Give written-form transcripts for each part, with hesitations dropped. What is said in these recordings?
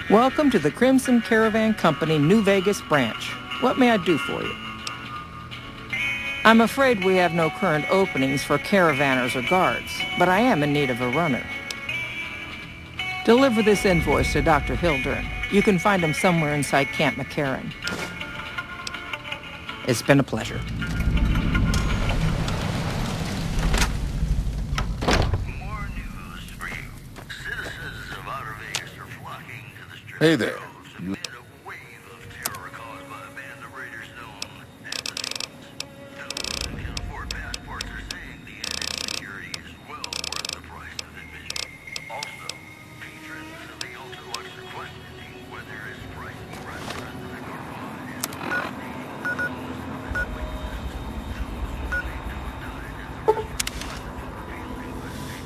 Welcome to the Crimson Caravan Company New Vegas branch. What may I do for you? I'm afraid we have no current openings for caravanners or guards, but I am in need of a runner. Deliver this invoice to Dr. Hildern. You can find him somewhere inside Camp McCarran. It's been a pleasure. More news for you. Citizens of Outer Vegas are flocking to the strip. Hey there. Amid a wave of terror caused by a band of raiders known as the Fiends. Those who can afford passports are saying the added security is well worth the price of admission. Also, patrons of the Ultralux are questioning whether his pricey restaurant in the Garage is accommodating those of his waitlist. Those who claim to have dined at the restaurant by the failed investigation.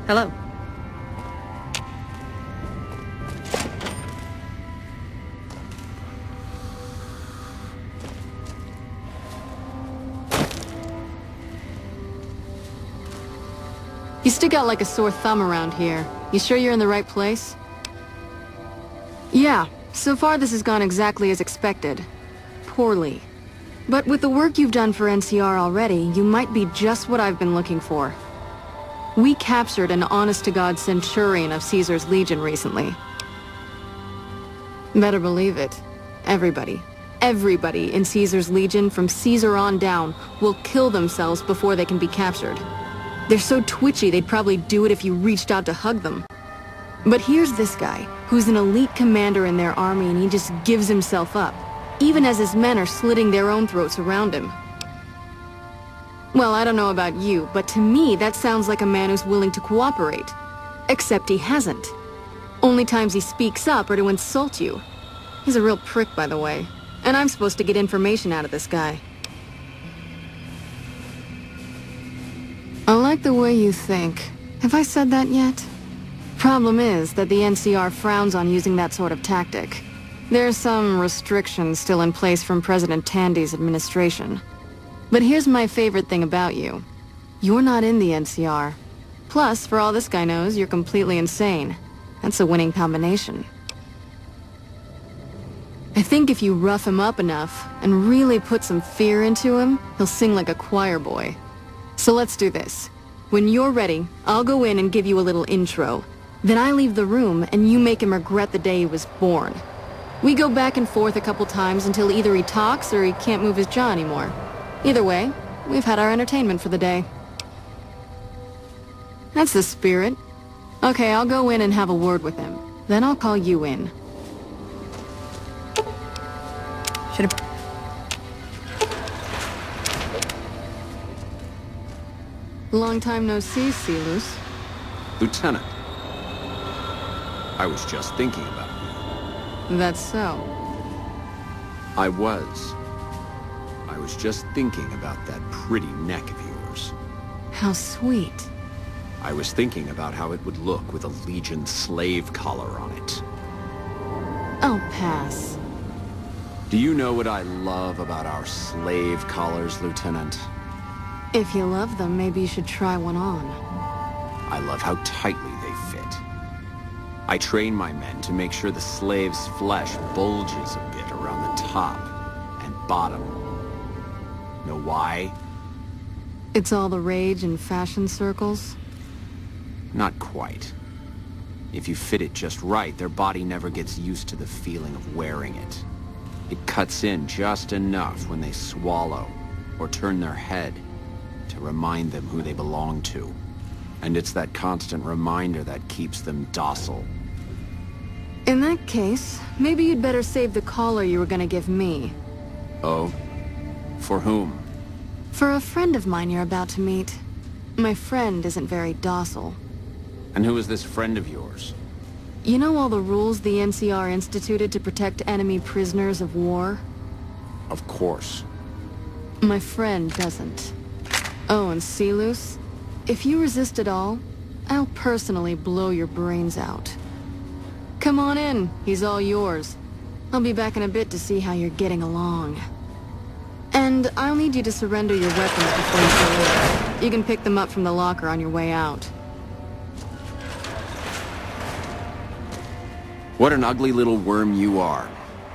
Hello. You stick out like a sore thumb around here. You sure you're in the right place? Yeah, so far this has gone exactly as expected. Poorly. But with the work you've done for NCR already, you might be just what I've been looking for. We captured an honest-to-God Centurion of Caesar's Legion recently. Better believe it. Everybody in Caesar's Legion from Caesar on down will kill themselves before they can be captured. They're so twitchy they'd probably do it if you reached out to hug them. But here's this guy, who's an elite commander in their army, and he just gives himself up, even as his men are slitting their own throats around him. Well, I don't know about you, but to me that sounds like a man who's willing to cooperate. Except he hasn't. Only times he speaks up are to insult you. He's a real prick, by the way. And I'm supposed to get information out of this guy. I like the way you think. Have I said that yet? Problem is that the NCR frowns on using that sort of tactic. There's some restrictions still in place from President Tandy's administration. But here's my favorite thing about you. You're not in the NCR. Plus, for all this guy knows, you're completely insane. That's a winning combination. I think if you rough him up enough, and really put some fear into him, he'll sing like a choir boy. So let's do this. When you're ready, I'll go in and give you a little intro. Then I leave the room, and you make him regret the day he was born. We go back and forth a couple times until either he talks or he can't move his jaw anymore. Either way, we've had our entertainment for the day. That's the spirit. Okay, I'll go in and have a word with him. Then I'll call you in. Long time no see, Celus. Lieutenant, I was just thinking about you. That's so. I was just thinking about that pretty neck of yours. How sweet. I was thinking about how it would look with a Legion slave collar on it. I'll pass. Do you know what I love about our slave collars, Lieutenant? If you love them, maybe you should try one on. I love how tightly they fit. I train my men to make sure the slave's flesh bulges a bit around the top and bottom. Know why? It's all the rage in fashion circles? Not quite. If you fit it just right, their body never gets used to the feeling of wearing it. It cuts in just enough when they swallow or turn their head to remind them who they belong to. And it's that constant reminder that keeps them docile. In that case, maybe you'd better save the collar you were gonna give me. Oh? For whom? For a friend of mine you're about to meet. My friend isn't very docile. And who is this friend of yours? You know all the rules the NCR instituted to protect enemy prisoners of war? Of course. My friend doesn't. Oh, and Celus, if you resist at all, I'll personally blow your brains out. Come on in, he's all yours. I'll be back in a bit to see how you're getting along. And I'll need you to surrender your weapons before you go in. You can pick them up from the locker on your way out. What an ugly little worm you are.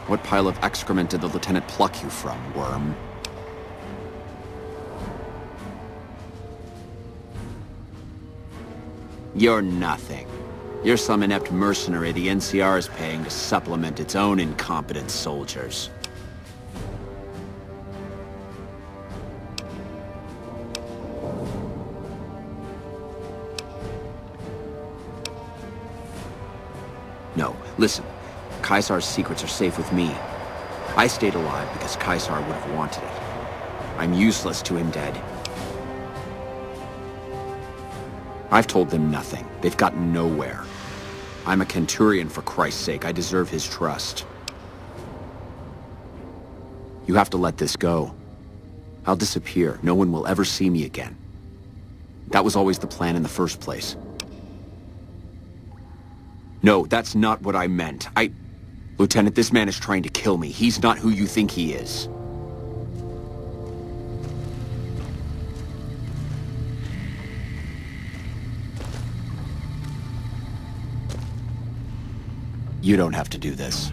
What pile of excrement did the lieutenant pluck you from, worm? You're nothing. You're some inept mercenary the NCR is paying to supplement its own incompetent soldiers. No, listen. Caesar's secrets are safe with me. I stayed alive because Caesar would have wanted it. I'm useless to him dead. I've told them nothing. They've gotten nowhere. I'm a Centurion, for Christ's sake. I deserve his trust. You have to let this go. I'll disappear. No one will ever see me again. That was always the plan in the first place. No, that's not what I meant. Lieutenant, this man is trying to kill me. He's not who you think he is. You don't have to do this.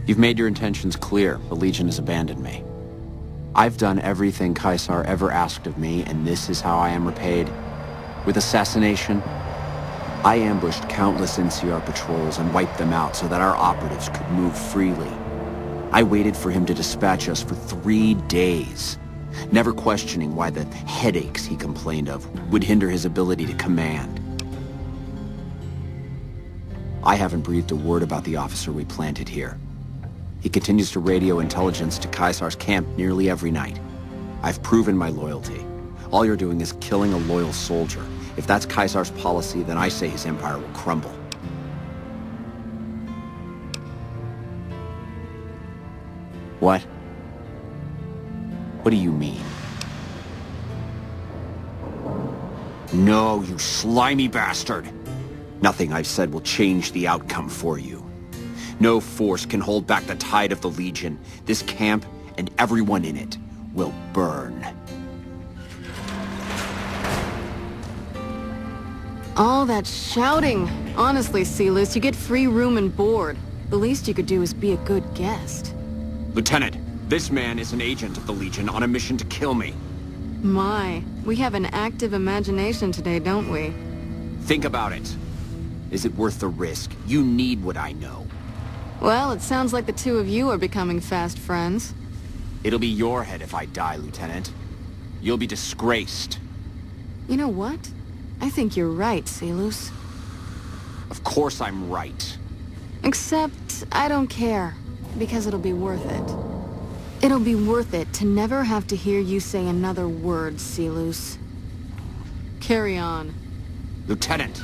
You've made your intentions clear. The Legion has abandoned me. I've done everything Caesar ever asked of me, and this is how I am repaid. With assassination, I ambushed countless NCR patrols and wiped them out so that our operatives could move freely. I waited for him to dispatch us for 3 days, never questioning why the headaches he complained of would hinder his ability to command. I haven't breathed a word about the officer we planted here. He continues to radio intelligence to Caesar's camp nearly every night. I've proven my loyalty. All you're doing is killing a loyal soldier. If that's Caesar's policy, then I say his empire will crumble. What? What do you mean? No, you slimy bastard! Nothing I've said will change the outcome for you. No force can hold back the tide of the Legion. This camp and everyone in it will burn. All that shouting. Honestly, Celus, you get free room and board. The least you could do is be a good guest. Lieutenant, this man is an agent of the Legion on a mission to kill me. My, we have an active imagination today, don't we? Think about it. Is it worth the risk? You need what I know. Well, it sounds like the two of you are becoming fast friends. It'll be your head if I die, Lieutenant. You'll be disgraced. You know what? I think you're right, Celus. Of course I'm right. Except, I don't care. Because it'll be worth it. It'll be worth it to never have to hear you say another word, Sealus. Carry on. Lieutenant!